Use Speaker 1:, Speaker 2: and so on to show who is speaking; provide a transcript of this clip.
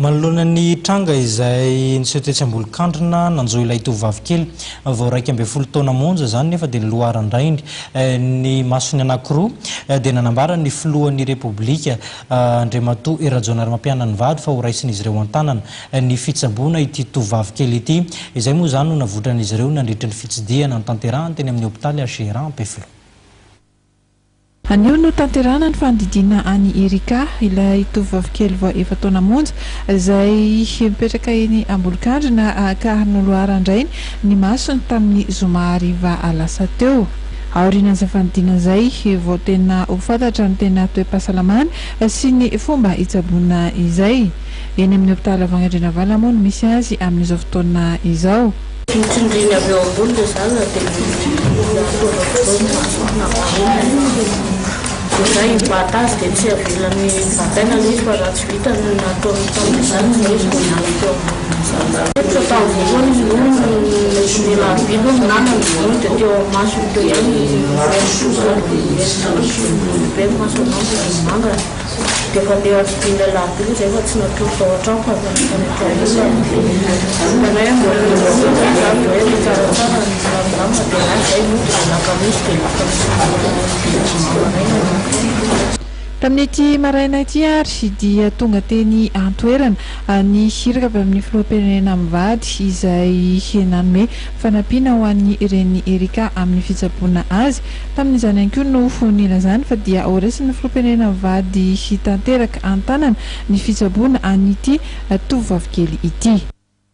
Speaker 1: Manoloana ny tranga izay niseho tetsy Ambolokandrina nanjo ilay tovovavy kely vao 12 taona monja zany nefa dia loharan-drainy ny masony anankiroa dia nanambara ny filohan'ny Repoblika Andriamatoa Rajaonarimampianany vady fa ho raisin'izy ireo an-tanana ny fitsaboana ity tovovavy kely ity izay moa zany no navotran'izy ireo nandritra ny fitsidiana ny tanterahany teny amin'ny hôpitaly Cheran Ampeflo.
Speaker 2: Anio no tanterahana ny fandidiana any Erika ilay tovovavy kely vao 1 taona monja izay mipetraka eny Ambolokandrina ka noloaran-drainy ny masony tamin'ny zoma hariva lasa teo. Aorian'izay fandidiana izay vao tena ho fantatra ny tena toe-pahasalamany sy ny fomba hitsaboana izay. Eny amin'ny hôpitaly Avangandriana Vala moa no misy azy amin'izao fotoana izao.
Speaker 3: Tsindriana avy eo ambony dia zany dia mibata azy dia tsy avelany bataina ilay izy fa raha tsy vita no nataony tamin'izany ilay izy dia niala teo ambony. Tamin'ny voalohany izy no nelabido minana ny voalohany dia teo masony teo ihany be ny mason'anjo manga dia fa ndeha atsibina labido izay fa tsy natolo tao an-trano fa tamin'ity maraina ity ary dia tonga teny antoerana ny hiraka avy amin'ny filoham-pirenena mivady izay nanome fanampiana ho an'ny reny Erika amin'ny fitsaboana azy. Tamin'izany ihany koa no nilazany fa dia horesin'ny filoham-pirenena mivady tanteraka an-tanana ny fitsaboana an'ity tovovavy kely ity.